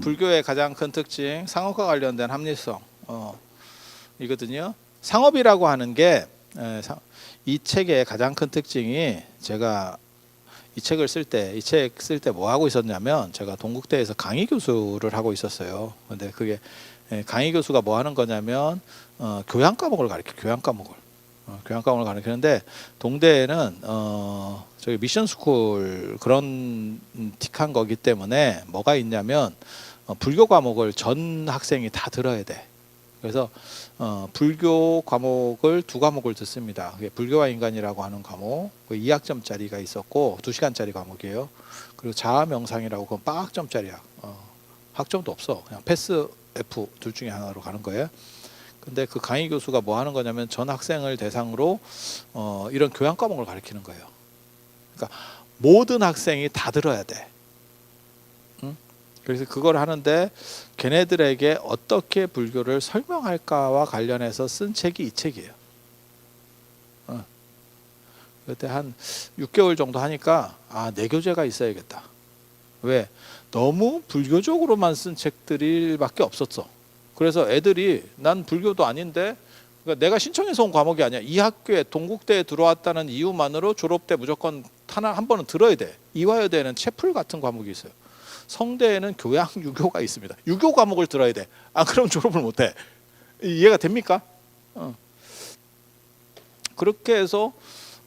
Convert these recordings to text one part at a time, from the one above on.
불교의 가장 큰 특징, 상업과 관련된 합리성 이거든요. 상업이라고 하는 게 이 책의 가장 큰 특징이, 제가 이 책을 쓸 때 뭐 하고 있었냐면, 제가 동국대에서 강의 교수를 하고 있었어요. 근데 그게 강의 교수가 뭐 하는 거냐면 교양 과목을 교양 과목을 가르치는데, 동대에는 저기 미션 스쿨 그런 틱한 거기 때문에 뭐가 있냐면 불교 과목을 전 학생이 다 들어야 돼. 그래서 불교 과목을 2과목을 듣습니다. 그게 불교와 인간이라고 하는 과목, 2학점짜리가 있었고 2시간짜리 과목이에요. 그리고 자아 명상이라고, 그건 빵학점짜리야. 학점도 없어. 그냥 패스 F 둘 중에 하나로 가는 거예요. 근데 그 강의 교수가 뭐 하는 거냐면 전 학생을 대상으로 이런 교양 과목을 가르치는 거예요. 그러니까 모든 학생이 다 들어야 돼. 그래서 그걸 하는데, 걔네들에게 어떻게 불교를 설명할까와 관련해서 쓴 책이 이 책이에요. 그때 한 6개월 정도 하니까 내교재가 있어야겠다. 왜? 너무 불교적으로만 쓴 책들이 밖에 없었어. 그래서 애들이, 난 불교도 아닌데, 그러니까 내가 신청해서 온 과목이 아니야. 이 학교에 동국대에 들어왔다는 이유만으로 졸업 때 무조건 한 번은 들어야 돼. 이화여대에는 채플 같은 과목이 있어요. 성대에는 교양 유교가 있습니다. 유교 과목을 들어야 돼. 그럼 졸업을 못해. 이해가 됩니까? 그렇게 해서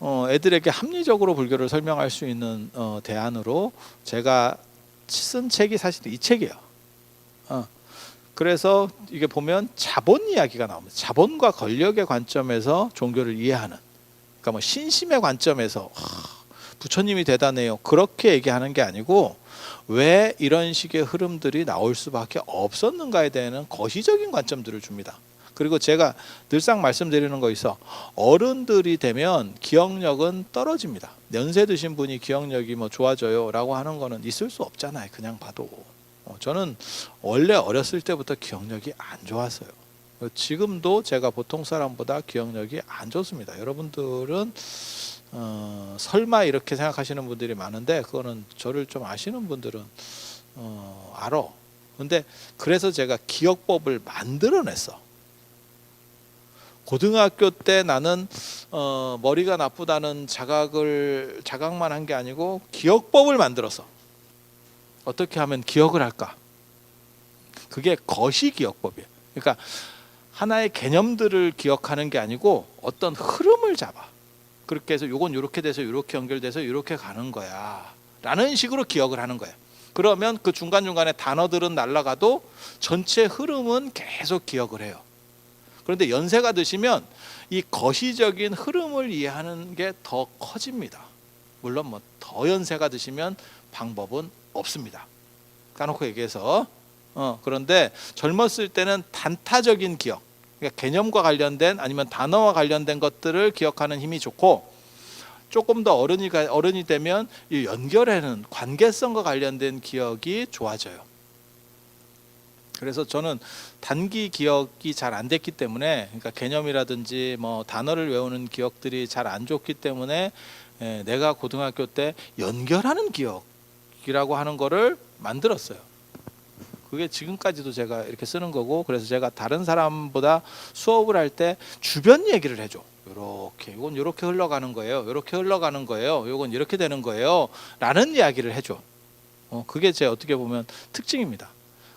애들에게 합리적으로 불교를 설명할 수 있는 대안으로 제가 쓴 책이 사실 이 책이에요. 그래서 이게 보면 자본 이야기가 나옵니다. 자본과 권력의 관점에서 종교를 이해하는, 그러니까 뭐 신심의 관점에서 부처님이 대단해요, 그렇게 얘기하는 게 아니고, 왜 이런 식의 흐름들이 나올 수밖에 없었는가에 대한 거시적인 관점들을 줍니다. 그리고 제가 늘상 말씀드리는 거 있어. 어른들이 되면 기억력은 떨어집니다. 연세 드신 분이 기억력이 뭐 좋아져요 라고 하는 거는 있을 수 없잖아요. 그냥 봐도. 저는 원래 어렸을 때부터 기억력이 안 좋았어요. 지금도 제가 보통 사람보다 기억력이 안 좋습니다. 여러분들은 설마 이렇게 생각하시는 분들이 많은데, 그거는 저를 좀 아시는 분들은 알아. 근데 그래서 제가 기억법을 만들어냈어. 고등학교 때 나는 머리가 나쁘다는 자각만 한 게 아니고 기억법을 만들었어. 어떻게 하면 기억을 할까? 그게 거시기억법이에요. 그러니까 하나의 개념들을 기억하는 게 아니고 어떤 흐름을 잡아. 그렇게 해서 요건 이렇게 돼서 이렇게 연결돼서 이렇게 가는 거야 라는 식으로 기억을 하는 거야. 그러면 그 중간중간에 단어들은 날아가도 전체 흐름은 계속 기억을 해요. 그런데 연세가 드시면 이 거시적인 흐름을 이해하는 게 더 커집니다. 물론 뭐 더 연세가 드시면 방법은 없습니다. 까놓고 얘기해서 그런데 젊었을 때는 단타적인 기억, 그러니까 개념과 관련된 아니면 단어와 관련된 것들을 기억하는 힘이 좋고, 조금 더 어른이 되면 이 연결하는 관계성과 관련된 기억이 좋아져요. 그래서 저는 단기 기억이 잘 안 됐기 때문에, 그러니까 개념이라든지 뭐 단어를 외우는 기억들이 잘 안 좋기 때문에 내가 고등학교 때 연결하는 기억이라고 하는 거를 만들었어요. 그게 지금까지도 제가 이렇게 쓰는 거고, 그래서 제가 다른 사람보다 수업을 할 때 주변 얘기를 해줘. 요렇게, 이건 이렇게 흘러가는 거예요, 이렇게 흘러가는 거예요, 이건 이렇게 되는 거예요 라는 이야기를 해줘. 그게 제 어떻게 보면 특징입니다.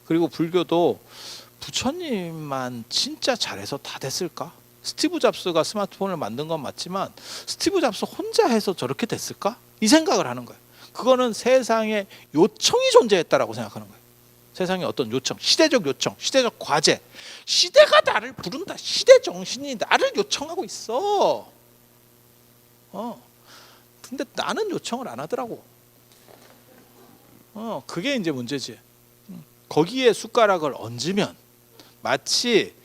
그리고 불교도 부처님만 진짜 잘해서 다 됐을까? 스티브 잡스가 스마트폰을 만든 건 맞지만 스티브 잡스 혼자 해서 저렇게 됐을까? 이 생각을 하는 거예요. 그거는 세상에 요청이 존재했다라고 생각하는 거예요. 세상에 어떤 요청, 시대적 요청, 시대적 과제, 시대가 나를 부른다, 시대 정신이 나를 요청하고 있어. 근데 나는 요청을 안 하더라고. 그게 이제 문제지. 거기에 숟가락을 얹으면 마치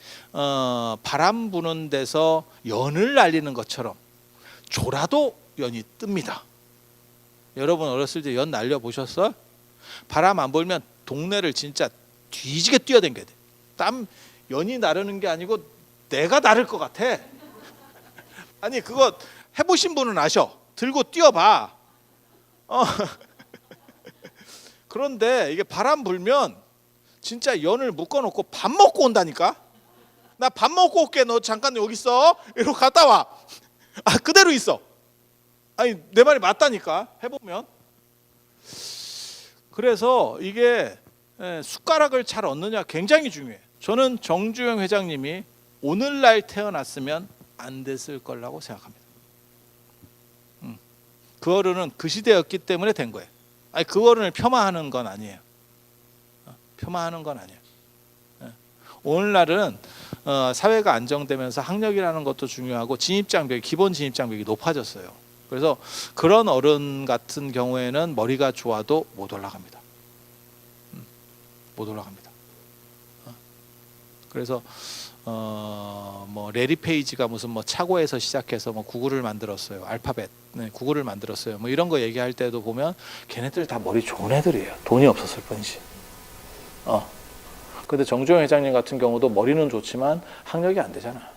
바람 부는 데서 연을 날리는 것처럼 졸아도 연이 뜹니다. 여러분 어렸을 때 연 날려 보셨어? 바람 안 불면 동네를 진짜 뒤지게 뛰어댕겨야 돼. 연이 나르는 게 아니고 내가 나를 것 같아. 아니 그거 해보신 분은 아셔. 들고 뛰어봐. 그런데 이게 바람 불면 진짜 연을 묶어놓고 밥 먹고 온다니까. 나 밥 먹고 올게. 너 잠깐 여기 있어. 이러고 갔다 와. 아, 그대로 있어. 아니, 내 말이 맞다니까. 해보면. 그래서 이게 숟가락을 잘 얻느냐 굉장히 중요해. 저는 정주영 회장님이 오늘날 태어났으면 안 됐을 거라고 생각합니다. 그 어른은 그 시대였기 때문에 된 거예요. 아니, 그 어른을 폄하하는 건 아니에요. 폄하하는 건 아니에요. 오늘날은 사회가 안정되면서 학력이라는 것도 중요하고 진입장벽, 기본 진입장벽이 높아졌어요. 그래서 그런 어른 같은 경우에는 머리가 좋아도 못 올라갑니다. 못 올라갑니다. 그래서 뭐 레리 페이지가 무슨 뭐 차고에서 시작해서 뭐 구글을 만들었어요. 알파벳, 구글을 만들었어요. 뭐 이런 거 얘기할 때도 보면 걔네들 다 머리 좋은 애들이에요. 돈이 없었을 뿐이지. 근데 정주영 회장님 같은 경우도 머리는 좋지만 학력이 안 되잖아.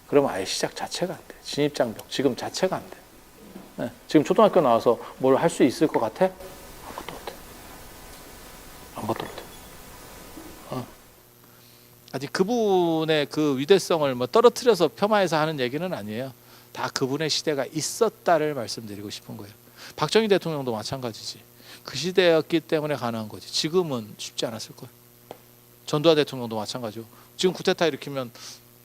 그러면 아예 시작 자체가 안 돼. 진입장벽 지금 자체가 안 돼. 지금 초등학교 나와서 뭘 할 수 있을 것 같아? 아무것도 못해. 아무것도 못해. 아직 그분의 그 위대성을 뭐 떨어뜨려서 폄하해서 하는 얘기는 아니에요. 다 그분의 시대가 있었다를 말씀드리고 싶은 거예요. 박정희 대통령도 마찬가지지. 그 시대였기 때문에 가능한 거지. 지금은 쉽지 않았을 거예요. 전두환 대통령도 마찬가지고. 지금 쿠데타 일으키면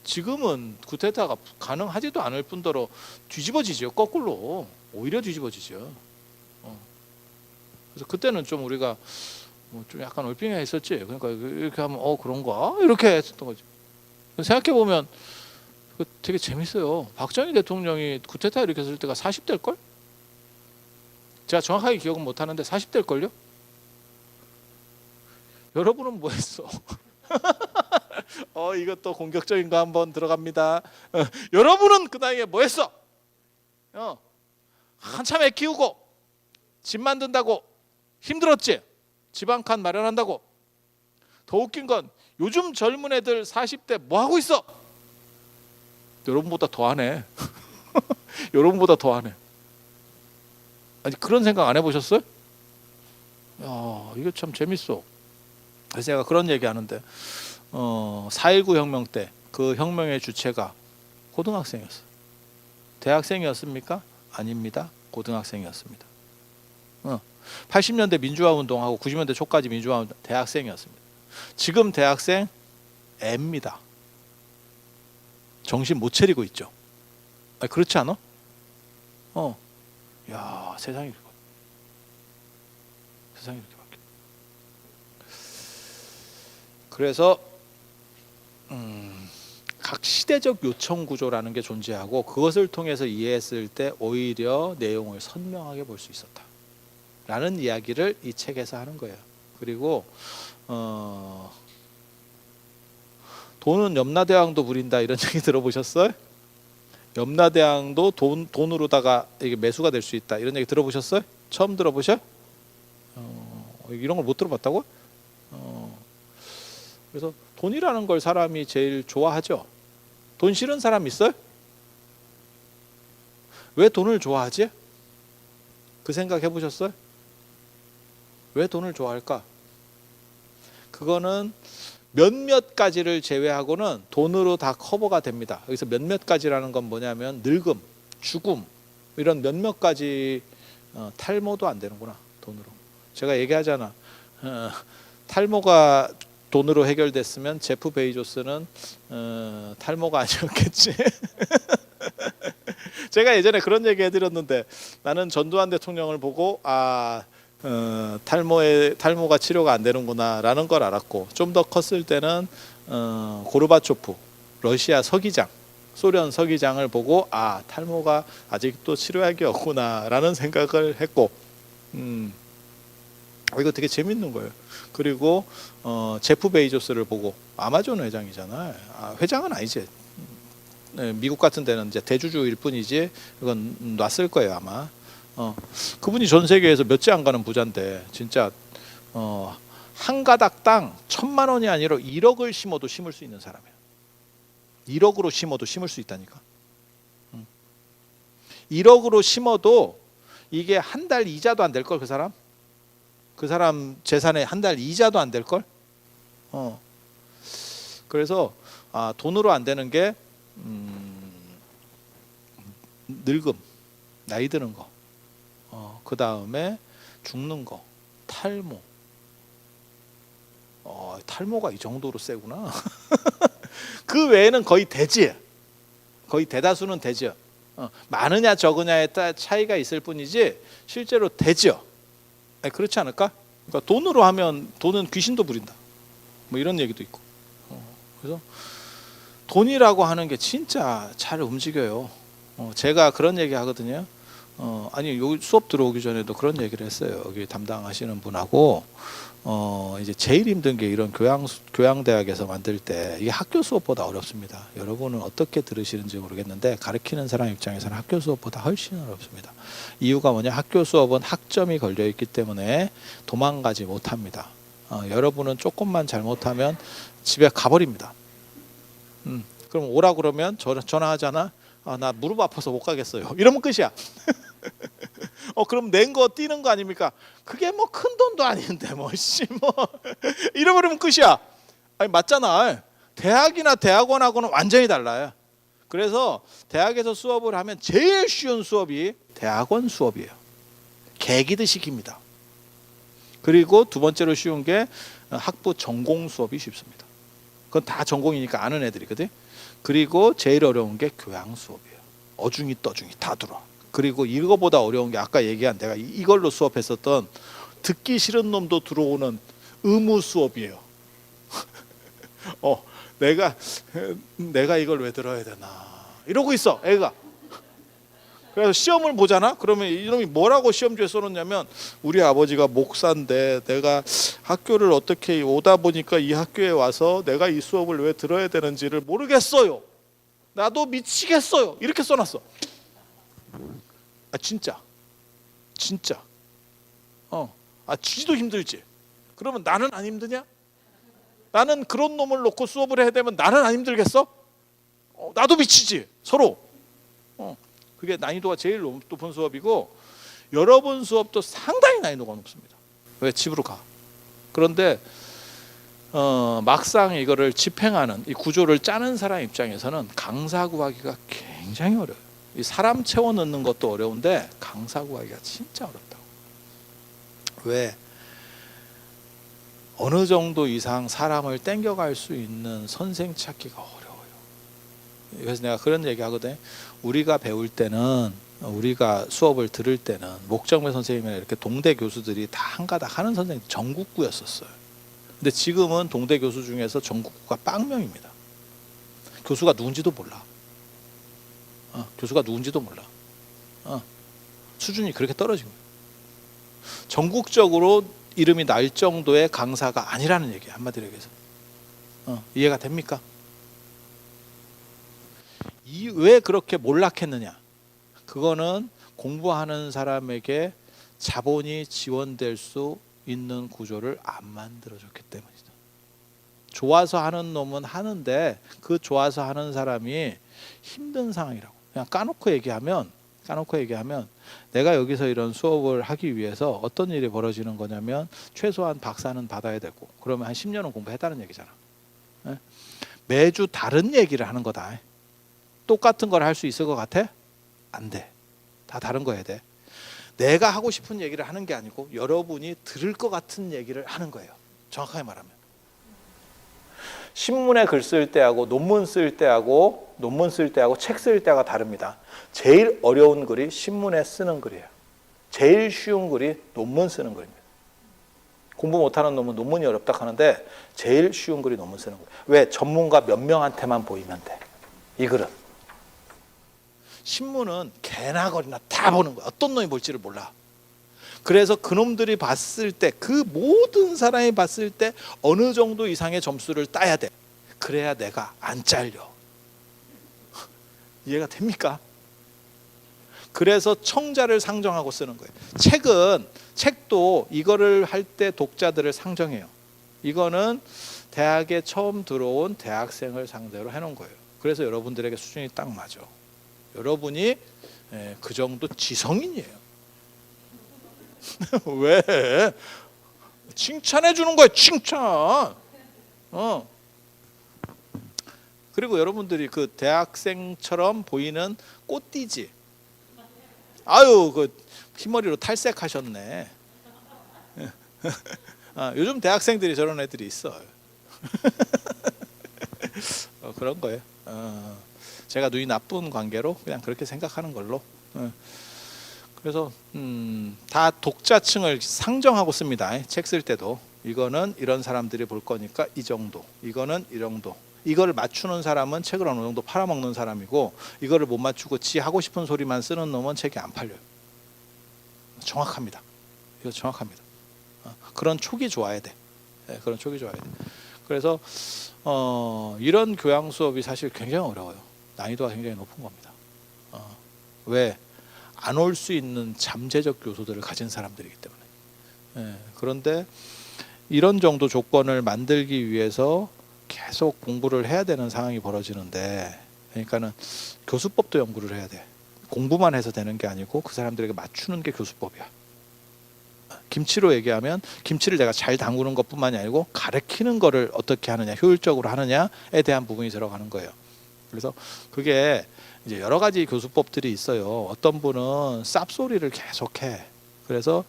지금은 쿠데타가 가능하지도 않을 뿐더러 뒤집어지죠. 거꾸로 오히려 뒤집어지죠. 그래서 그때는 좀 우리가 뭐 좀 약간 얼핑해 있었지. 그러니까 이렇게 하면 그런가 이렇게 했었던 거지. 생각해 보면 되게 재밌어요. 박정희 대통령이 쿠데타 일으켰을 때가 40대일 걸? 제가 정확하게 기억은 못 하는데 40대일 걸요? 여러분은 뭐 했어? 이것도 공격적인 거 한번 들어갑니다. 여러분은 그 나이에 뭐 했어? 한참 애 키우고 집 만든다고 힘들었지? 집 한 칸 마련한다고. 더 웃긴 건 요즘 젊은 애들 40대 뭐 하고 있어? 여러분보다 더 하네. 여러분보다 더 하네. 아니, 그런 생각 안 해보셨어요? 이거 참 재밌어. 그래서 제가 그런 얘기 하는데 4.19 혁명 때 그 혁명의 주체가 고등학생이었어요. 대학생이었습니까? 아닙니다. 고등학생이었습니다. 80년대 민주화 운동하고 90년대 초까지 민주화 운동 대학생이었습니다. 지금 대학생 애입니다. 정신 못 차리고 있죠. 그렇지 않아? 야, 세상이 이렇게 바뀌어. 세상이 이렇게 바뀌어. 그래서 각 시대적 요청 구조라는 게 존재하고 그것을 통해서 이해했을 때 오히려 내용을 선명하게 볼 수 있었다 라는 이야기를 이 책에서 하는 거예요. 그리고 돈은 염라대왕도 부린다 이런 얘기 들어보셨어요? 염라대왕도 돈으로다가 이게 매수가 될 수 있다 이런 얘기 들어보셨어요? 처음 들어보셔? 이런 걸 못 들어봤다고? 그래서 돈이라는 걸 사람이 제일 좋아하죠. 돈 싫은 사람 있어요? 왜 돈을 좋아하지? 그 생각 해보셨어요? 왜 돈을 좋아할까? 그거는 몇몇 가지를 제외하고는 돈으로 다 커버가 됩니다. 여기서 몇몇 가지라는 건 뭐냐면 늙음, 죽음 이런 몇몇 가지 탈모도 안 되는구나 돈으로. 제가 얘기하잖아. 탈모가 돈으로 해결됐으면 제프 베이조스는 탈모가 아니었겠지. 제가 예전에 그런 얘기 해드렸는데 나는 전두환 대통령을 보고 탈모가 치료가 안 되는구나 라는 걸 알았고, 좀 더 컸을 때는 고르바초프 러시아 서기장, 소련 서기장을 보고 탈모가 아직도 치료약이 없구나 라는 생각을 했고, 이거 되게 재밌는 거예요. 그리고 제프 베이조스를 보고, 아마존 회장이잖아요. 회장은 아니지. 미국 같은 데는 이제 대주주일 뿐이지 이건 놨을 거예요 아마. 그분이 전 세계에서 몇 째 안 가는 부자인데 진짜 한 가닥 땅 1,000만 원이 아니라 1억을 심어도 심을 수 있는 사람이에요. 1억으로 심어도 심을 수 있다니까. 1억으로 심어도 이게 한 달 이자도 안 될 걸. 그 사람 재산에 한 달 이자도 안 될 걸. 그래서 돈으로 안 되는 게 늙음, 나이 드는 거, 그 다음에 죽는 거, 탈모. 탈모가 이 정도로 세구나. 그 외에는 거의 되지. 거의 대다수는 되죠. 많으냐 적으냐에 따라 차이가 있을 뿐이지 실제로 되죠. 그렇지 않을까? 그러니까 돈으로 하면 돈은 귀신도 부린다. 뭐 이런 얘기도 있고. 그래서 돈이라고 하는 게 진짜 잘 움직여요. 제가 그런 얘기 하거든요. 아니 여기 수업 들어오기 전에도 그런 얘기를 했어요. 여기 담당하시는 분하고 이제 제일 힘든 게 이런 교양대학에서 만들 때 이게 학교 수업보다 어렵습니다. 여러분은 어떻게 들으시는지 모르겠는데 가르치는 사람 입장에서는 학교 수업보다 훨씬 어렵습니다. 이유가 뭐냐? 학교 수업은 학점이 걸려 있기 때문에 도망가지 못합니다. 여러분은 조금만 잘못하면 집에 가버립니다. 그럼 오라 그러면 전화하잖아. 나 무릎 아파서 못 가겠어요. 이러면 끝이야. 그럼 낸 거 띄는 거 아닙니까? 그게 뭐 큰 돈도 아닌데 뭐 이러버리면 끝이야. 아니 맞잖아. 대학이나 대학원하고는 완전히 달라요. 그래서 대학에서 수업을 하면 제일 쉬운 수업이 대학원 수업이에요. 개기드 시킵니다. 그리고 두 번째로 쉬운 게 학부 전공 수업이 쉽습니다. 그건 다 전공이니까 아는 애들이거든. 그리고 제일 어려운 게 교양 수업이에요. 어중이 떠중이 다 들어와. 그리고 이거보다 어려운 게 아까 얘기한 내가 이걸로 수업했었던 듣기 싫은 놈도 들어오는 의무 수업이에요. 내가 이걸 왜 들어야 되나 이러고 있어 애가. 그래서 시험을 보잖아. 그러면 이놈이 뭐라고 시험지에 써놓냐면 우리 아버지가 목사인데 내가 학교를 어떻게 오다 보니까 이 학교에 와서 내가 이 수업을 왜 들어야 되는지를 모르겠어요. 나도 미치겠어요. 이렇게 써놨어. 진짜 지도 힘들지. 그러면 나는 안 힘드냐? 나는 그런 놈을 놓고 수업을 해야 되면 나는 안 힘들겠어? 나도 미치지 서로. 그게 난이도가 제일 높은 수업이고 여러분 수업도 상당히 난이도가 높습니다. 왜? 집으로 가. 그런데 막상 이거를 집행하는 이 구조를 짜는 사람 입장에서는 강사 구하기가 굉장히 어려워요. 이 사람 채워 넣는 것도 어려운데 강사 구하기가 진짜 어렵다고. 왜? 어느 정도 이상 사람을 땡겨갈 수 있는 선생 찾기가 어려워요. 그래서 내가 그런 얘기 하거든. 우리가 배울 때는, 우리가 수업을 들을 때는 목정배 선생님이나 이렇게 동대 교수들이 다 한가닥 하는 선생님 전국구였었어요. 근데 지금은 동대 교수 중에서 전국구가 빵명입니다. 교수가 누군지도 몰라. 교수가 누군지도 몰라. 수준이 그렇게 떨어진 거예요. 전국적으로 이름이 날 정도의 강사가 아니라는 얘기예요. 한마디로 얘기해서. 이해가 됩니까? 왜 그렇게 몰락했느냐? 그거는 공부하는 사람에게 자본이 지원될 수 있는 구조를 안 만들어줬기 때문이다. 좋아서 하는 놈은 하는데 그 좋아서 하는 사람이 힘든 상황이라고. 그냥 까놓고 얘기하면 내가 여기서 이런 수업을 하기 위해서 어떤 일이 벌어지는 거냐면 최소한 박사는 받아야 되고 그러면 한 10년은 공부했다는 얘기잖아. 매주 다른 얘기를 하는 거다. 똑같은 걸 할 수 있을 것 같아? 안 돼. 다 다른 거 해야 돼. 내가 하고 싶은 얘기를 하는 게 아니고 여러분이 들을 것 같은 얘기를 하는 거예요. 정확하게 말하면. 신문에 글 쓸 때하고 논문 쓸 때하고 책 쓸 때가 다릅니다. 제일 어려운 글이 신문에 쓰는 글이에요. 제일 쉬운 글이 논문 쓰는 글입니다. 공부 못하는 놈은 논문이 어렵다 하는데 제일 쉬운 글이 논문 쓰는 거예요. 왜? 전문가 몇 명한테만 보이면 돼. 이 글은. 신문은 개나 거리나 다 보는 거야. 어떤 놈이 볼지를 몰라. 그래서 그놈들이 봤을 때, 그 모든 사람이 봤을 때 어느 정도 이상의 점수를 따야 돼. 그래야 내가 안 잘려. 이해가 됩니까? 그래서 청자를 상정하고 쓰는 거예요. 책도 이거를 할 때 독자들을 상정해요. 이거는 대학에 처음 들어온 대학생을 상대로 해놓은 거예요. 그래서 여러분들에게 수준이 딱 맞아. 여러분이 그 정도 지성인이에요. 왜? 칭찬해 주는 거야, 칭찬. 어. 그리고 여러분들이 그 대학생처럼 보이는 꽃띠지. 아유, 그 흰머리로 탈색하셨네. 요즘 대학생들이 저런 애들이 있어. 그런 거예요. 제가 눈이 나쁜 관계로 그냥 그렇게 생각하는 걸로. 그래서 다 독자층을 상정하고 씁니다. 책 쓸 때도 이거는 이런 사람들이 볼 거니까 이 정도, 이거는 이 정도. 이거를 맞추는 사람은 책을 어느 정도 팔아먹는 사람이고, 이거를 못 맞추고 지 하고 싶은 소리만 쓰는 놈은 책이 안 팔려요. 정확합니다. 이거 정확합니다. 그런 촉이 좋아야 돼. 그런 촉이 좋아야 돼. 그래서 이런 교양 수업이 사실 굉장히 어려워요. 난이도가 굉장히 높은 겁니다. 왜? 안 올 수 있는 잠재적 요소들을 가진 사람들이기 때문에. 그런데 이런 정도 조건을 만들기 위해서 계속 공부를 해야 되는 상황이 벌어지는데, 그러니까는 교수법도 연구를 해야 돼. 공부만 해서 되는 게 아니고 그 사람들에게 맞추는 게 교수법이야. 김치로 얘기하면 김치를 내가 잘 담그는 것뿐만이 아니고 가르치는 거를 어떻게 하느냐, 효율적으로 하느냐에 대한 부분이 들어가는 거예요. 그래서 그게 이제 여러 가지 교수법들이 있어요. 어떤 분은 쌉소리를 계속해. 그래서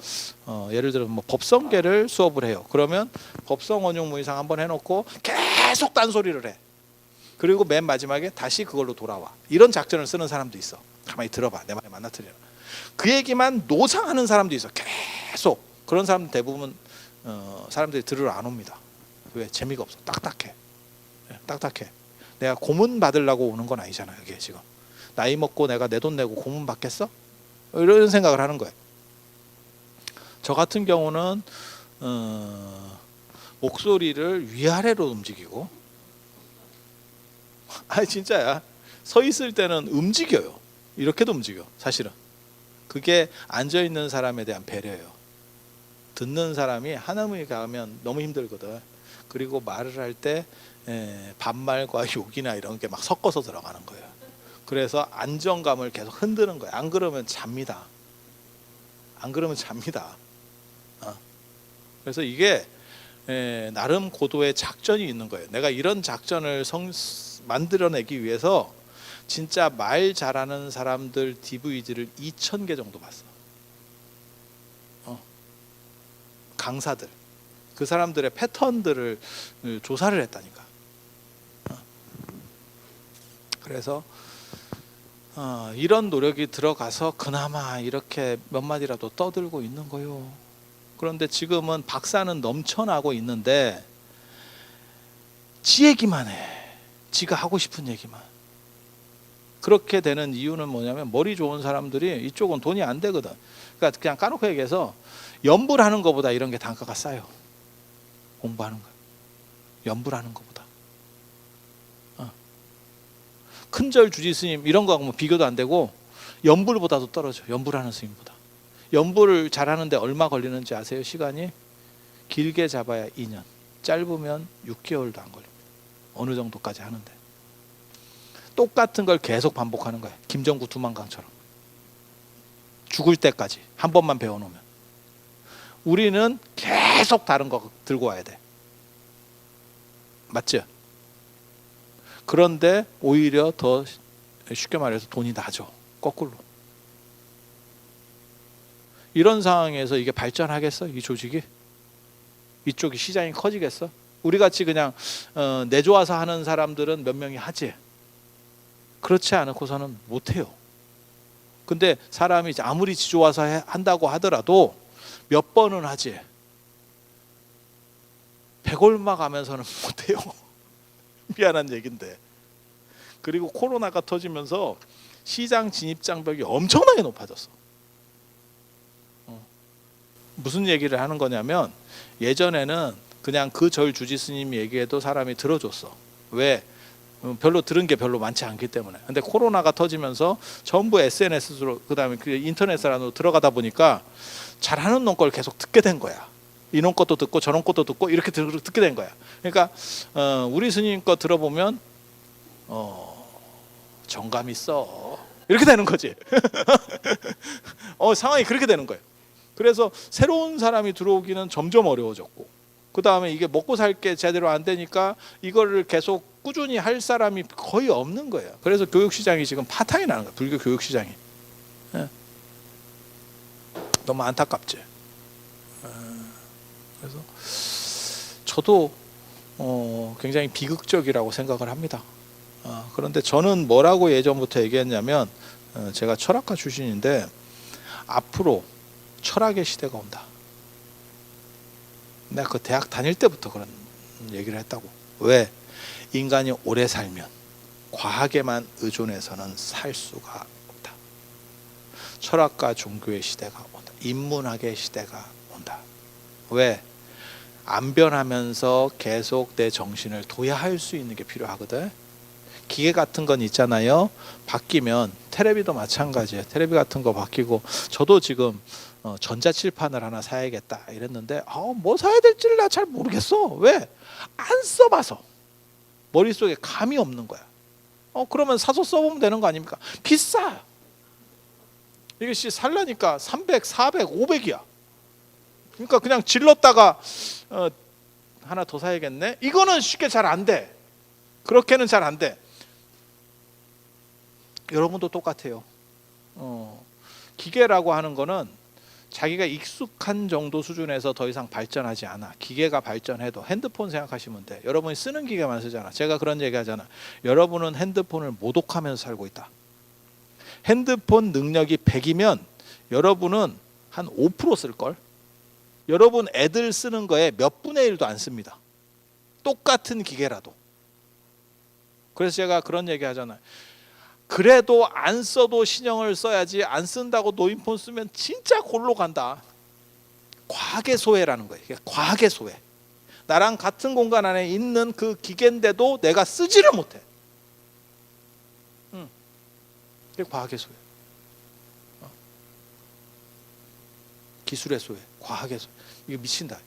예를 들어 뭐 법성계를 수업을 해요. 그러면 법성 원용 무이상 한번 해놓고 계속 딴소리를 해. 그리고 맨 마지막에 다시 그걸로 돌아와. 이런 작전을 쓰는 사람도 있어. 가만히 들어봐. 내 말에 맞나트리나. 그 얘기만 노상하는 사람도 있어. 계속. 그런 사람 대부분 사람들이 들으러 안 옵니다. 왜? 재미가 없어. 딱딱해. 딱딱해. 내가 고문 받으려고 오는 건 아니잖아. 이게 지금 나이 먹고 내가 내 돈 내고 고문 받겠어? 이런 생각을 하는 거예요. 저 같은 경우는 목소리를 위아래로 움직이고, 진짜야. 서 있을 때는 움직여요. 이렇게도 움직여. 사실은 그게 앉아 있는 사람에 대한 배려예요. 듣는 사람이 한음이 가면 너무 힘들거든. 그리고 말을 할 때 반말과 욕이나 이런 게 막 섞어서 들어가는 거예요. 그래서 안정감을 계속 흔드는 거예요. 안 그러면 잡니다. 안 그러면 잡니다. 그래서 이게 나름 고도의 작전이 있는 거예요. 내가 이런 작전을 만들어내기 위해서 진짜 말 잘하는 사람들 DVD를 2,000개 정도 봤어. 강사들. 그 사람들의 패턴들을 조사를 했다니까. 그래서 이런 노력이 들어가서 그나마 이렇게 몇 마디라도 떠들고 있는 거요. 그런데 지금은 박사는 넘쳐나고 있는데 지 얘기만 해. 지가 하고 싶은 얘기만. 그렇게 되는 이유는 뭐냐면 머리 좋은 사람들이 이쪽은 돈이 안 되거든. 그러니까 그냥 까놓고 얘기해서 연불 하는 것보다 이런 게 단가가 싸요. 공부하는 거. 연불 하는 것보다. 큰절 주지 스님 이런 거하고 뭐 비교도 안 되고 연불보다도 떨어져. 연불하는 스님보다. 연불을 잘하는데 얼마 걸리는지 아세요? 시간이 길게 잡아야 2년, 짧으면 6개월도 안 걸립니다. 어느 정도까지 하는데 똑같은 걸 계속 반복하는 거예요. 김정구 두만강처럼 죽을 때까지 한 번만 배워놓으면. 우리는 계속 다른 거 들고 와야 돼. 맞죠? 그런데 오히려 더 쉽게 말해서 돈이 나죠. 거꾸로. 이런 상황에서 이게 발전하겠어? 이 조직이? 이쪽이 시장이 커지겠어? 우리 같이 그냥 내좋아서 하는 사람들은 몇 명이 하지. 그렇지 않고서는 못해요. 근데 사람이 아무리 지 좋아서 한다고 하더라도 몇 번은 하지. 100얼마 가면서는 못해요. 미안한 얘긴데. 그리고 코로나가 터지면서 시장 진입 장벽이 엄청나게 높아졌어. 무슨 얘기를 하는 거냐면 예전에는 그냥 그 절 주지 스님이 얘기해도 사람이 들어줬어. 왜? 별로 들은 게 별로 많지 않기 때문에. 근데 코로나가 터지면서 전부 SNS로 그다음에 그 인터넷 안으로 들어가다 보니까 잘하는 놈 걸 계속 듣게 된 거야. 이놈 것도 듣고 저놈 것도 듣고 이렇게 듣게 된 거야. 그러니까 우리 스님 거 들어보면 정감 있어. 이렇게 되는 거지. 상황이 그렇게 되는 거예요. 그래서 새로운 사람이 들어오기는 점점 어려워졌고 그 다음에 이게 먹고 살 게 제대로 안 되니까 이거를 계속 꾸준히 할 사람이 거의 없는 거예요. 그래서 교육시장이 지금 파탄이 나는 거예요. 불교 교육시장이. 예. 너무 안타깝지. 그래서 저도 굉장히 비극적이라고 생각을 합니다. 그런데 저는 뭐라고 예전부터 얘기했냐면, 제가 철학과 출신인데 앞으로 철학의 시대가 온다. 내가 그 대학 다닐 때부터 그런 얘기를 했다고. 왜? 인간이 오래 살면 과학에만 의존해서는 살 수가 없다. 철학과 종교의 시대가 온다. 인문학의 시대가 온다. 왜? 안 변하면서 계속 내 정신을 도야할 수 있는 게 필요하거든. 기계 같은 건 있잖아요. 바뀌면 테레비도 마찬가지예요. 테레비 같은 거 바뀌고, 저도 지금 전자칠판을 하나 사야겠다 이랬는데 뭐 사야 될지를 나 잘 모르겠어. 왜? 안 써봐서 머릿속에 감이 없는 거야. 그러면 사서 써보면 되는 거 아닙니까? 비싸. 이것이 살라니까 300, 400, 500이야. 그러니까 그냥 질렀다가 하나 더 사야겠네. 이거는 쉽게 잘 안 돼. 그렇게는 잘 안 돼. 여러분도 똑같아요. 기계라고 하는 거는 자기가 익숙한 정도 수준에서 더 이상 발전하지 않아. 기계가 발전해도, 핸드폰 생각하시면 돼. 여러분이 쓰는 기계만 쓰잖아. 제가 그런 얘기 하잖아. 여러분은 핸드폰을 모독하면서 살고 있다. 핸드폰 능력이 100이면 여러분은 한 5% 쓸걸? 여러분 애들 쓰는 거에 몇 분의 1도 안 씁니다. 똑같은 기계라도. 그래서 제가 그런 얘기 하잖아요. 그래도 안 써도 신형을 써야지, 안 쓴다고 노인폰 쓰면 진짜 골로 간다. 과학의 소외라는 거예요. 과학의 소외. 나랑 같은 공간 안에 있는 그 기계인데도 내가 쓰지를 못해. 이게 과학의 소외. 기술의 소외, 과학의 소외. 이거 미친다.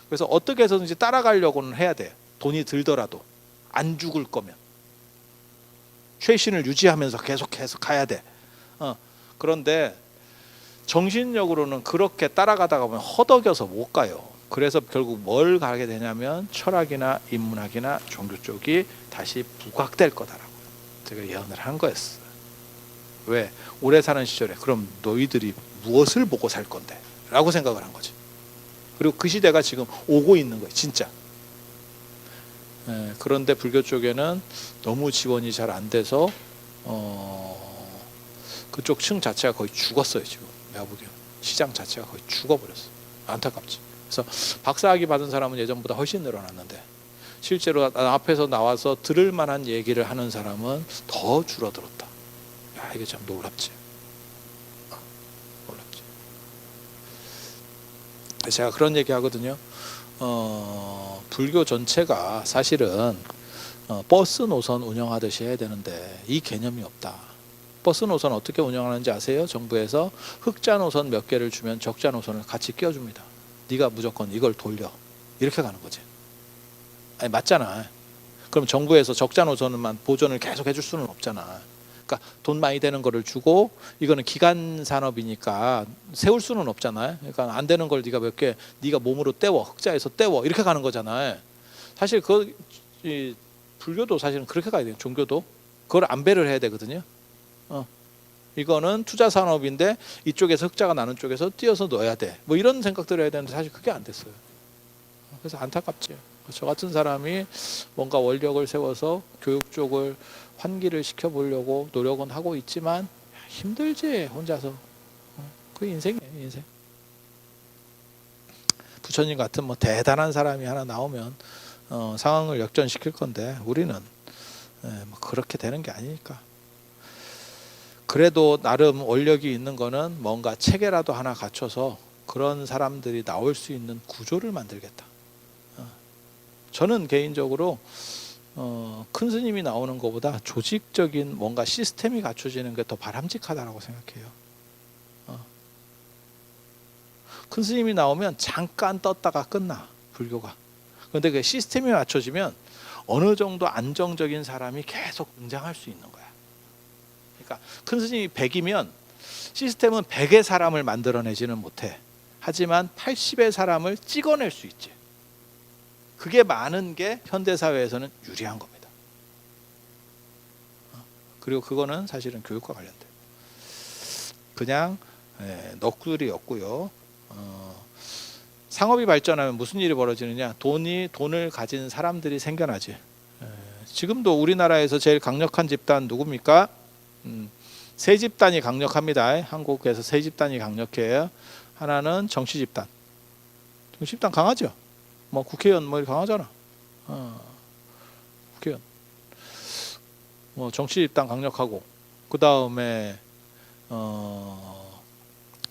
그래서 어떻게 해서든지 따라가려고는 해야 돼. 돈이 들더라도. 안 죽을 거면. 최신을 유지하면서 계속해서 가야 돼. 그런데 정신력으로는 그렇게 따라가다가 보면 허덕여서 못 가요. 그래서 결국 뭘 가게 되냐면 철학이나 인문학이나 종교 쪽이 다시 부각될 거다라고 제가 예언을 한 거였어요. 왜? 오래 사는 시절에 그럼 너희들이 무엇을 보고 살 건데? 라고 생각을 한 거지. 그리고 그 시대가 지금 오고 있는 거예요. 진짜. 그런데 불교 쪽에는 너무 지원이 잘 안 돼서 그쪽 층 자체가 거의 죽었어요. 지금 내가 보기에는 시장 자체가 거의 죽어버렸어요. 안타깝지. 그래서 박사학위 받은 사람은 예전보다 훨씬 늘어났는데 실제로 앞에서 나와서 들을 만한 얘기를 하는 사람은 더 줄어들었다. 야, 이게 참 놀랍지. 놀랍지. 제가 그런 얘기 하거든요. 불교 전체가 사실은 버스 노선 운영하듯이 해야 되는데 이 개념이 없다. 버스 노선 어떻게 운영하는지 아세요? 정부에서 흑자 노선 몇 개를 주면 적자 노선을 같이 끼워줍니다. 네가 무조건 이걸 돌려. 이렇게 가는 거지. 아니 맞잖아. 그럼 정부에서 적자 노선만 보존을 계속 해줄 수는 없잖아. 그러니까 돈 많이 되는 거를 주고 이거는 기간 산업이니까 세울 수는 없잖아요. 그러니까 안 되는 걸 네가 몇 개 네가 몸으로 때워, 흑자에서 때워 이렇게 가는 거잖아요. 사실 이 불교도 사실은 그렇게 가야 돼요. 종교도 그걸 안배를 해야 되거든요. 이거는 투자 산업인데 이쪽에서 흑자가 나는 쪽에서 띄어서 넣어야 돼. 뭐 이런 생각들을 해야 되는데 사실 그게 안 됐어요. 그래서 안타깝지. 저 같은 사람이 뭔가 원력을 세워서 교육 쪽을 환기를 시켜보려고 노력은 하고 있지만 힘들지 혼자서. 그 인생이에요. 인생. 부처님 같은 뭐 대단한 사람이 하나 나오면 상황을 역전시킬 건데 우리는 뭐 그렇게 되는 게 아니니까. 그래도 나름 원력이 있는 거는 뭔가 체계라도 하나 갖춰서 그런 사람들이 나올 수 있는 구조를 만들겠다. 저는 개인적으로 큰 스님이 나오는 것보다 조직적인 뭔가 시스템이 갖춰지는 게 더 바람직하다고 생각해요. 큰 스님이 나오면 잠깐 떴다가 끝나 불교가. 그런데 그 시스템이 맞춰지면 어느 정도 안정적인 사람이 계속 등장할 수 있는 거야. 그러니까 큰 스님이 100이면 시스템은 100의 사람을 만들어내지는 못해. 하지만 80의 사람을 찍어낼 수 있지. 그게 많은 게 현대사회에서는 유리한 겁니다. 그리고 그거는 사실은 교육과 관련돼. 그냥 넋두리였고요. 상업이 발전하면 무슨 일이 벌어지느냐? 돈을 가진 사람들이 생겨나지. 지금도 우리나라에서 제일 강력한 집단 누굽니까? 세 집단이 강력합니다. 한국에서 세 집단이 강력해요. 하나는 정치 집단. 정치 집단 강하죠. 뭐 국회의원 뭐 강하잖아. 국회의원. 뭐 정치 집단 강력하고 그 다음에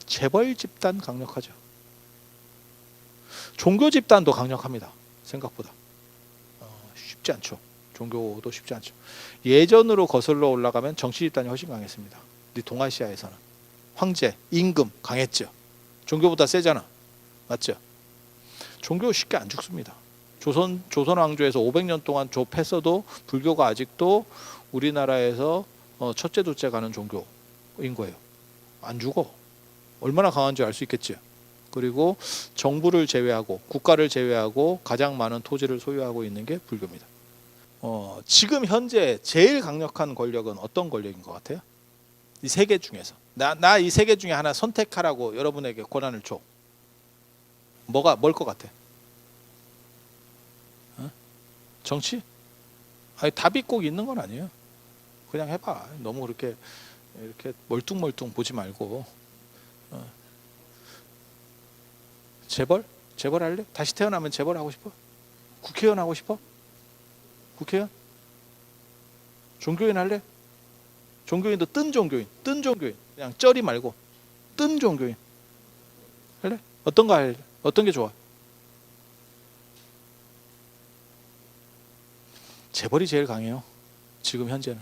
재벌 집단 강력하죠. 종교 집단도 강력합니다. 생각보다 쉽지 않죠. 종교도 쉽지 않죠. 예전으로 거슬러 올라가면 정치 집단이 훨씬 강했습니다. 우리 동아시아에서는 황제, 임금 강했죠. 종교보다 세잖아. 맞죠? 종교 쉽게 안 죽습니다. 조선 왕조에서 500년 동안 조패서도 불교가 아직도 우리나라에서 첫째 둘째 가는 종교인 거예요. 안 죽어. 얼마나 강한지 알 수 있겠지. 그리고 정부를 제외하고 국가를 제외하고 가장 많은 토지를 소유하고 있는 게 불교입니다. 지금 현재 제일 강력한 권력은 어떤 권력인 것 같아요? 이 세 개 중에서 나 이 세 개 중에 하나 선택하라고 여러분에게 권한을 줘. 뭘 것 같아? 정치? 아니 답이 꼭 있는 건 아니에요. 그냥 해봐. 너무 그렇게 이렇게 멀뚱멀뚱 보지 말고. 재벌? 재벌 할래? 다시 태어나면 재벌 하고 싶어? 국회의원 하고 싶어? 국회의원? 종교인 할래? 종교인도 뜬 종교인. 그냥 쩌리 말고 뜬 종교인 할래? 어떤 거 할래? 어떤 게 좋아? 재벌이 제일 강해요. 지금 현재는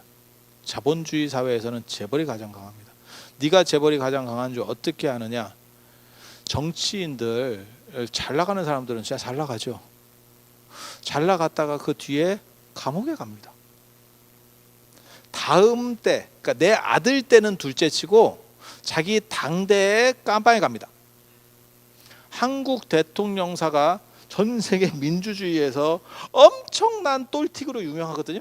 자본주의 사회에서는 재벌이 가장 강합니다. 네가 재벌이 가장 강한 줄 어떻게 아느냐? 정치인들 잘 나가는 사람들은 진짜 잘 나가죠. 잘 나갔다가 그 뒤에 감옥에 갑니다. 다음 때, 그러니까 내 아들 때는 둘째치고 자기 당대에 깜빵에 갑니다. 한국 대통령사가 전 세계 민주주의에서 엄청난 똘틱으로 유명하거든요.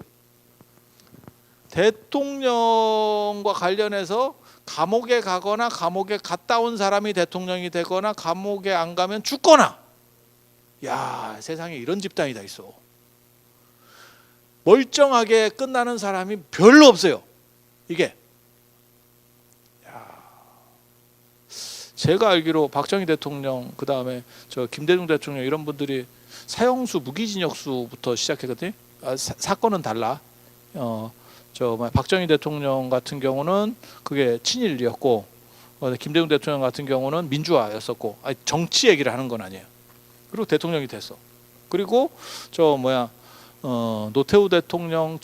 대통령과 관련해서 감옥에 가거나 감옥에 갔다 온 사람이 대통령이 되거나 감옥에 안 가면 죽거나. 야, 세상에 이런 집단이 다 있어. 멀쩡하게 끝나는 사람이 별로 없어요. 이게. 제가 알기로 박정희 대통령, 그 다음에 저 김대중 대통령 이런 분들이 사형수, 무기징역수부터 시작했거든요. 사건은 달라. 박정희 대통령 같은 경우는 그게 친일이었고, 김대중 대통령 같은 경우는 민주화였었고, 정치 얘기를 하는 건 아니에요. 그리고 대통령이 됐어. 그리고 노태우 대통령,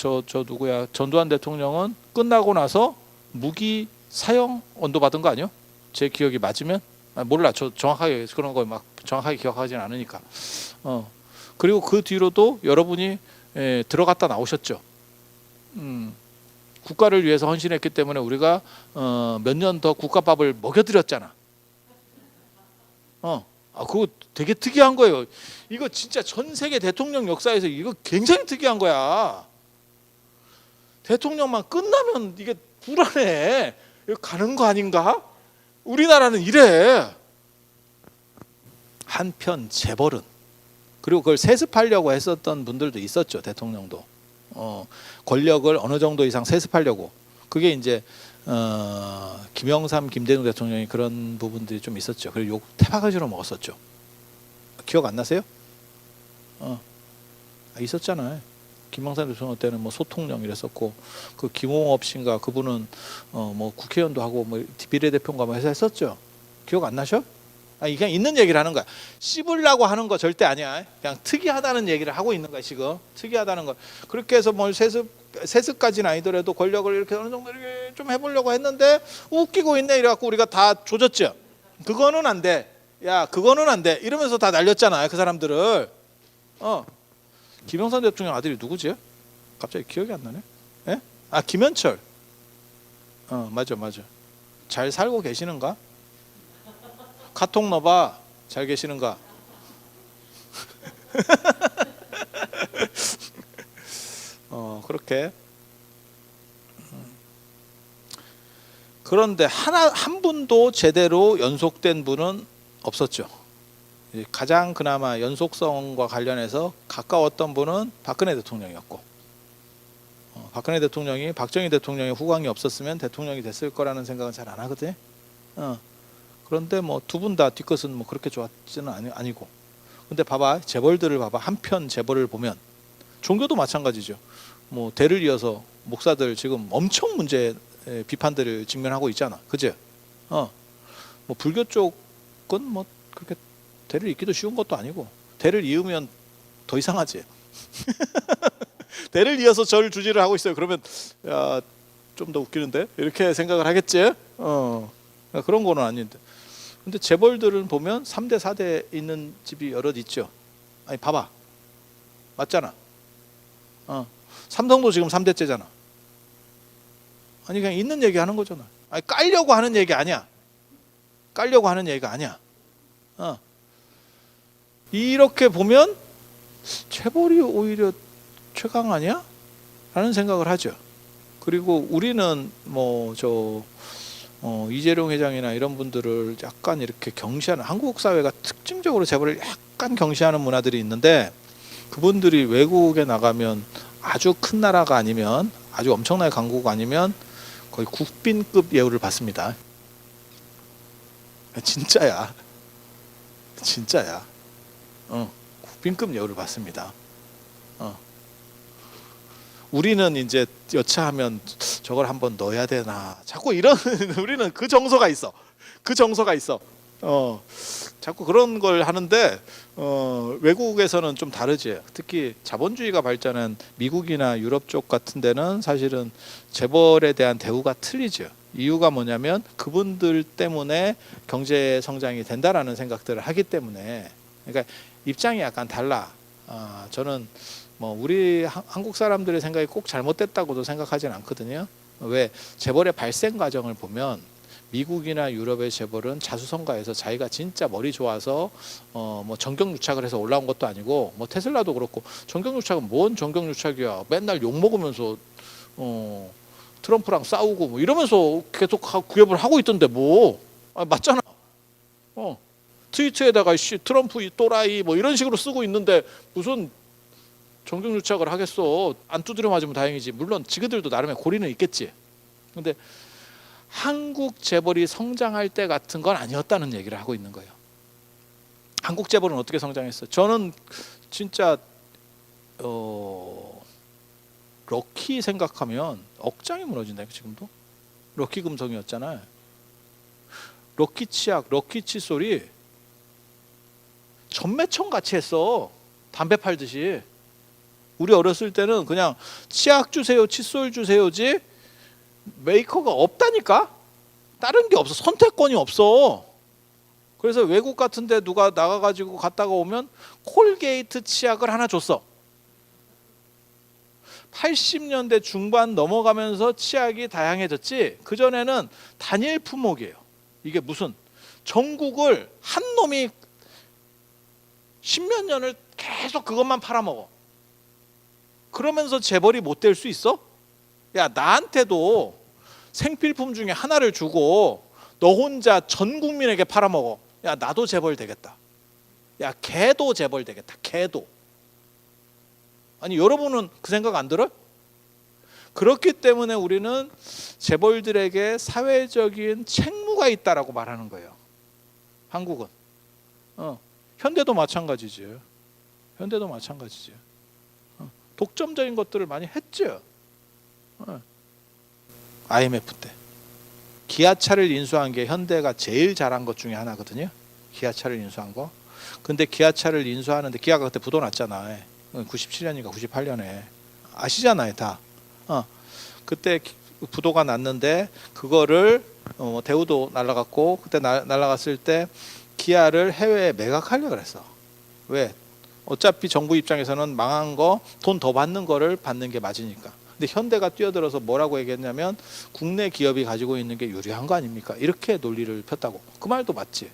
누구야, 전두환 대통령은 끝나고 나서 무기 사형 언도 받은 거 아니에요? 제 기억이 맞으면? 몰라. 저 정확하게 그런 거 막 정확하게 기억하지는 않으니까. 그리고 그 뒤로도 여러분이 들어갔다 나오셨죠. 국가를 위해서 헌신했기 때문에 우리가 몇 년 더 국가밥을 먹여드렸잖아. 그거 되게 특이한 거예요. 이거 진짜 전 세계 대통령 역사에서 이거 굉장히 특이한 거야. 대통령만 끝나면 이게 불안해. 이거 가는 거 아닌가? 우리나라는 이래. 한편 재벌은, 그리고 그걸 세습하려고 했었던 분들도 있었죠. 대통령도 권력을 어느 정도 이상 세습하려고. 그게 이제 김영삼, 김대중 대통령이 그런 부분들이 좀 있었죠. 그리고 욕 태바가지로 먹었었죠. 기억 안 나세요? 있었잖아요. 김영삼 대통령 때는 뭐 소통령 이랬었고, 그 김홍업 씨인가 그분은 뭐 국회의원도 하고 뭐 비례대표인가 뭐 해서 했었죠. 기억 안 나셔? 그냥 있는 얘기를 하는 거야. 씹으려고 하는 거 절대 아니야. 그냥 특이하다는 얘기를 하고 있는 거야 지금. 특이하다는 거. 그렇게 해서 뭘 세습까지는 아니더라도 권력을 이렇게 어느 정도 이렇게 좀 해보려고 했는데 웃기고 있네 이래갖고 우리가 다 조졌죠. 그거는 안 돼. 야, 그거는 안 돼. 이러면서 다 날렸잖아요. 그 사람들을. 김영삼 대통령 아들이 누구지? 갑자기 기억이 안 나네. 예? 김현철. 맞아. 잘 살고 계시는가? 카톡 넣어봐. 잘 계시는가? 그렇게. 그런데 한 분도 제대로 연속된 분은 없었죠. 가장 그나마 연속성과 관련해서 가까웠던 분은 박근혜 대통령이었고, 박근혜 대통령이 박정희 대통령의 후광이 없었으면 대통령이 됐을 거라는 생각은 잘 안 하거든. 그런데 뭐 두 분 다 뒤끝은 뭐 그렇게 좋았지는 아니고. 근데 봐봐, 재벌들을 봐봐. 한편 재벌을 보면 종교도 마찬가지죠. 뭐 대를 이어서 목사들 지금 엄청 문제 비판들을 직면하고 있잖아. 그죠? 뭐 불교 쪽은 뭐 그렇게 대를 잇기도 쉬운 것도 아니고, 대를 이으면 더 이상하지. 대를 이어서 절 주지를 하고 있어요. 그러면 야, 좀 더 웃기는데? 이렇게 생각을 하겠지? 그런 거는 아닌데. 근데 재벌들은 보면 3대 4대 있는 집이 여럿 있죠. 아니 봐봐. 맞잖아. 삼성도 지금 3대째잖아. 아니 그냥 있는 얘기 하는 거잖아. 아니 깔려고 하는 얘기 아니야. 깔려고 하는 얘기가 아니야. 이렇게 보면 재벌이 오히려 최강 아니야? 라는 생각을 하죠. 그리고 우리는 뭐 이재룡 회장이나 이런 분들을 약간 이렇게 경시하는, 한국 사회가 특징적으로 재벌을 약간 경시하는 문화들이 있는데, 그분들이 외국에 나가면 아주 큰 나라가 아니면, 아주 엄청나게 강국 아니면 거의 국빈급 예우를 받습니다. 진짜야. 진짜야. 국빈급 예우를 받습니다. 우리는 이제 여차하면 저걸 한번 넣어야 되나, 자꾸 이런 우리는 그 정서가 있어. 그 정서가 있어. 자꾸 그런 걸 하는데 외국에서는 좀 다르지. 특히 자본주의가 발전한 미국이나 유럽 쪽 같은 데는 사실은 재벌에 대한 대우가 틀리죠. 이유가 뭐냐면 그분들 때문에 경제 성장이 된다라는 생각들을 하기 때문에. 그러니까 입장이 약간 달라. 저는 뭐 우리 한국 사람들의 생각이 꼭 잘못됐다고도 생각하진 않거든요. 왜? 재벌의 발생 과정을 보면 미국이나 유럽의 재벌은 자수성가해서 자기가 진짜 머리 좋아서 뭐 전격유착을 해서 올라온 것도 아니고, 뭐 테슬라도 그렇고. 전격유착은 뭔 전격유착이야. 맨날 욕 먹으면서 트럼프랑 싸우고 뭐 이러면서 계속 구협을 하고 있던데 뭐. 맞잖아. 트위터에다가 트럼프 이 또라이 뭐 이런 식으로 쓰고 있는데 무슨 전격유착을 하겠어. 안 두드려 맞으면 다행이지. 물론 지그들도 나름의 고리는 있겠지. 근데 한국 재벌이 성장할 때 같은 건 아니었다는 얘기를 하고 있는 거예요. 한국 재벌은 어떻게 성장했어? 저는 진짜 럭키 생각하면 억장이 무너진다니까. 지금도 럭키 금성이었잖아요. 럭키 치약, 럭키 칫솔이 전매청 같이 했어. 담배 팔듯이. 우리 어렸을 때는 그냥 치약 주세요, 칫솔 주세요지 메이커가 없다니까. 다른 게 없어. 선택권이 없어. 그래서 외국 같은 데 누가 나가가지고 갔다가 오면 콜게이트 치약을 하나 줬어. 80년대 중반 넘어가면서 치약이 다양해졌지, 그전에는 단일 품목이에요. 이게 무슨 전국을 한 놈이 10몇 년을 계속 그것만 팔아먹어. 그러면서 재벌이 못 될 수 있어? 야, 나한테도 생필품 중에 하나를 주고 너 혼자 전 국민에게 팔아먹어. 야, 나도 재벌 되겠다. 야, 걔도 재벌 되겠다. 걔도. 아니, 여러분은 그 생각 안 들어요? 그렇기 때문에 우리는 재벌들에게 사회적인 책무가 있다라고 말하는 거예요. 한국은. 현대도 마찬가지지. 현대도 마찬가지지. 독점적인 것들을 많이 했죠. IMF 때 기아차를 인수한 게 현대가 제일 잘한 것 중에 하나거든요. 기아차를 인수한 거. 근데 기아차를 인수하는데, 기아가 그때 부도 났잖아. 97년인가 98년에. 아시잖아요, 다. 그때 부도가 났는데 그거를 대우도 날라갔고, 그때 날라갔을 때 기아를 해외에 매각하려고 그랬어. 왜? 어차피 정부 입장에서는 망한 거 돈 더 받는 거를 받는 게 맞으니까. 근데 현대가 뛰어들어서 뭐라고 얘기했냐면 국내 기업이 가지고 있는 게 유리한 거 아닙니까? 이렇게 논리를 폈다고. 그 말도 맞지.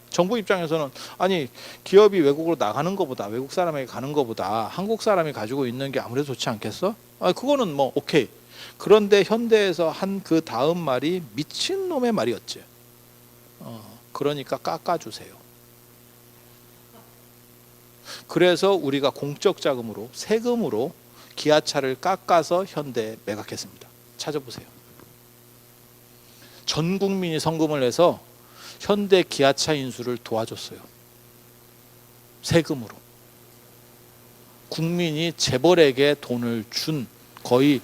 정부 입장에서는 아니 기업이 외국으로 나가는 것보다 외국 사람에게 가는 것보다 한국 사람이 가지고 있는 게 아무래도 좋지 않겠어? 그거는 뭐 오케이. 그런데 현대에서 한 그 다음 말이 미친놈의 말이었지. 그러니까 깎아주세요. 그래서 우리가 공적 자금으로 세금으로 기아차를 깎아서 현대에 매각했습니다. 찾아보세요. 전 국민이 성금을 내서 현대 기아차 인수를 도와줬어요. 세금으로. 국민이 재벌에게 돈을 준 거의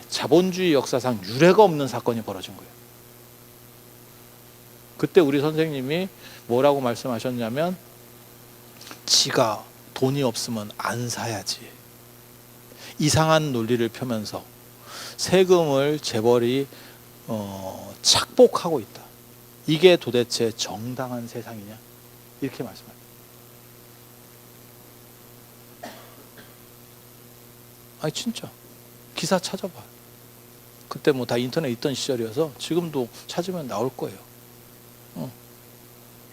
자본주의 역사상 유례가 없는 사건이 벌어진 거예요. 그때 우리 선생님이 뭐라고 말씀하셨냐면 지가 돈이 없으면 안 사야지. 이상한 논리를 펴면서 세금을 재벌이 착복하고 있다. 이게 도대체 정당한 세상이냐? 이렇게 말씀합니다. 아니 진짜 기사 찾아봐. 그때 뭐 다 인터넷 있던 시절이어서 지금도 찾으면 나올 거예요.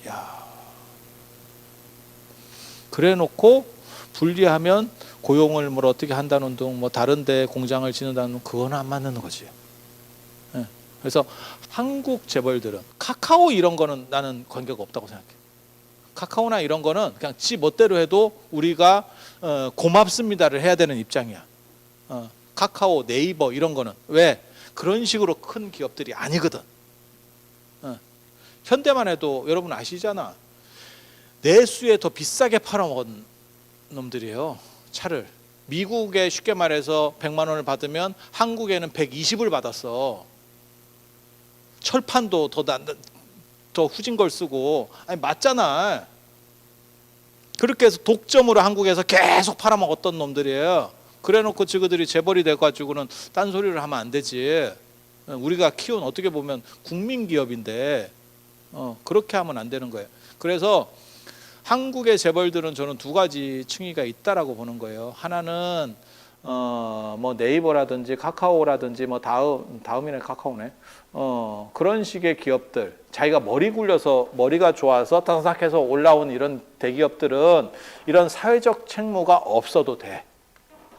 야, 그래놓고 분리하면 고용을 뭐 어떻게 한다는 등 뭐 다른데 공장을 짓는다는 등 그건 안 맞는 거지. 그래서 한국 재벌들은 카카오 이런 거는 나는 관계가 없다고 생각해. 카카오나 이런 거는 그냥 지 멋대로 해도 우리가 고맙습니다를 해야 되는 입장이야. 카카오, 네이버 이런 거는 왜 그런 식으로 큰 기업들이 아니거든. 현대만 해도 여러분 아시잖아. 내수에 더 비싸게 팔아먹은 놈들이에요. 차를. 미국에 쉽게 말해서 100만 원을 받으면 한국에는 120을 받았어. 철판도 더 후진 걸 쓰고. 아니 맞잖아. 그렇게 해서 독점으로 한국에서 계속 팔아먹었던 놈들이에요. 그래놓고 지그들이 재벌이 돼가지고는 딴소리를 하면 안 되지. 우리가 키운 어떻게 보면 국민기업인데 그렇게 하면 안 되는 거예요. 그래서 한국의 재벌들은 저는 두 가지 층위가 있다라고 보는 거예요. 하나는 뭐 네이버라든지 카카오라든지 뭐 다음이네 카카오네. 그런 식의 기업들, 자기가 머리 굴려서 머리가 좋아서 타삭해서 올라온 이런 대기업들은 이런 사회적 책무가 없어도 돼.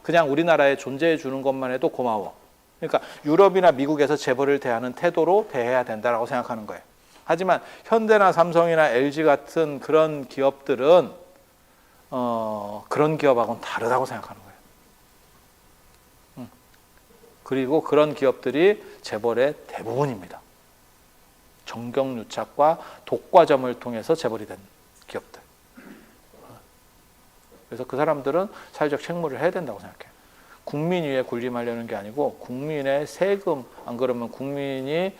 그냥 우리나라에 존재해 주는 것만 해도 고마워. 그러니까 유럽이나 미국에서 재벌을 대하는 태도로 대해야 된다라고 생각하는 거예요. 하지만 현대나 삼성이나 LG 같은 그런 기업들은 그런 기업하고는 다르다고 생각하는 거예요. 그리고 그런 기업들이 재벌의 대부분입니다. 정경유착과 독과점을 통해서 재벌이 된 기업들. 그래서 그 사람들은 사회적 책무를 해야 된다고 생각해요. 국민 위에 군림하려는 게 아니고 국민의 세금, 안 그러면 국민에게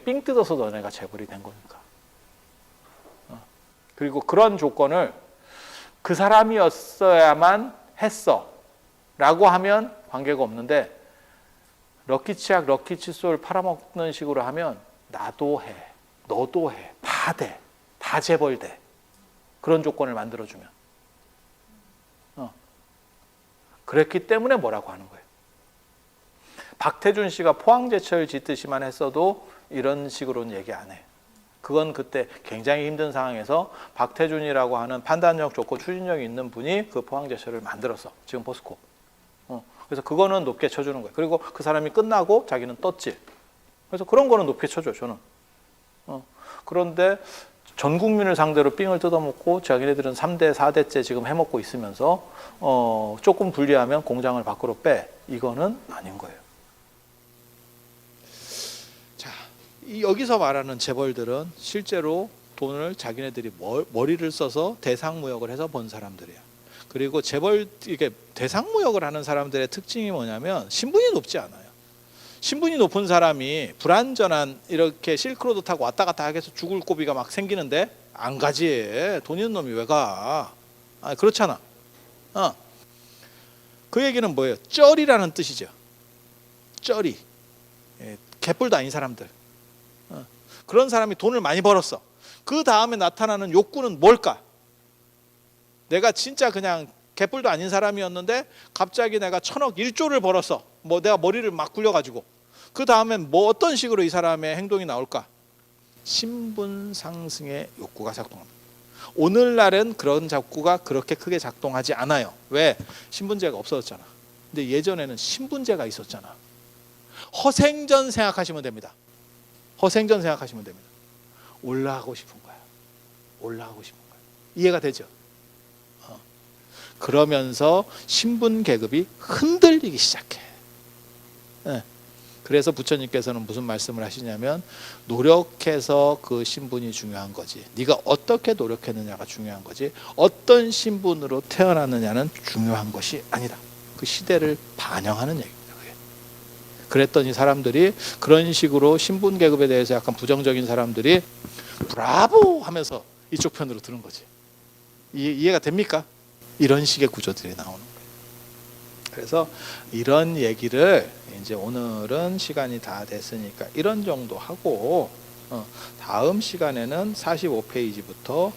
삥 뜯어서 너네가 재벌이 된 거니까. 그리고 그런 조건을 그 사람이었어야만 했어 라고 하면 관계가 없는데 럭키치약 럭키칫솔 팔아먹는 식으로 하면 나도 해, 너도 해, 다 돼, 다 재벌 돼. 그런 조건을 만들어주면. 그랬기 때문에 뭐라고 하는 거예요. 박태준 씨가 포항제철 짓듯이만 했어도 이런 식으로는 얘기 안 해. 그건 그때 굉장히 힘든 상황에서 박태준이라고 하는 판단력 좋고 추진력이 있는 분이 그 포항제철을 만들었어. 지금 포스코. 그래서 그거는 높게 쳐주는 거예요. 그리고 그 사람이 끝나고 자기는 떴지. 그래서 그런 거는 높게 쳐줘요, 저는. 그런데 전 국민을 상대로 삥을 뜯어먹고 자기네들은 3대, 4대째 지금 해먹고 있으면서 조금 불리하면 공장을 밖으로 빼. 이거는 아닌 거예요. 자, 여기서 말하는 재벌들은 실제로 돈을 자기네들이 머리를 써서 대상무역을 해서 번 사람들이야. 그리고 재벌 이게 대상무역을 하는 사람들의 특징이 뭐냐면 신분이 높지 않아요. 신분이 높은 사람이 불안전한 이렇게 실크로드 타고 왔다 갔다 하겠어 죽을 고비가 막 생기는데 안 가지. 돈 있는 놈이 왜 가? 그렇잖아. 그 얘기는 뭐예요? 쩔이라는 뜻이죠. 쩔이. 개뿔도 아닌 사람들. 그런 사람이 돈을 많이 벌었어. 그 다음에 나타나는 욕구는 뭘까? 내가 진짜 그냥 개뿔도 아닌 사람이었는데 갑자기 내가 1,000억 1조를 벌었어. 뭐 내가 머리를 막 굴려가지고 그 다음에 뭐 어떤 식으로 이 사람의 행동이 나올까? 신분 상승의 욕구가 작동합니다. 오늘날은 그런 욕구가 그렇게 크게 작동하지 않아요. 왜? 신분제가 없어졌잖아. 근데 예전에는 신분제가 있었잖아. 허생전 생각하시면 됩니다. 허생전 생각하시면 됩니다. 올라가고 싶은 거야. 올라가고 싶은 거야. 이해가 되죠? 그러면서 신분 계급이 흔들리기 시작해. 네. 그래서 부처님께서는 무슨 말씀을 하시냐면 노력해서 그 신분이 중요한 거지. 네가 어떻게 노력했느냐가 중요한 거지. 어떤 신분으로 태어났느냐는 중요한 것이 아니다. 그 시대를 반영하는 얘기입니다. 그게. 그랬더니 사람들이 그런 식으로 신분 계급에 대해서 약간 부정적인 사람들이 브라보 하면서 이쪽 편으로 드는 거지. 이해가 됩니까? 이런 식의 구조들이 나오는 거예요. 그래서 이런 얘기를 이제 오늘은 시간이 다 됐으니까 이런 정도 하고 다음 시간에는 45페이지부터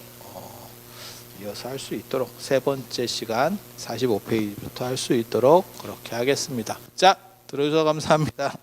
이어서 할 수 있도록 세 번째 시간 45페이지부터 할 수 있도록 그렇게 하겠습니다. 자, 들어주셔서 감사합니다.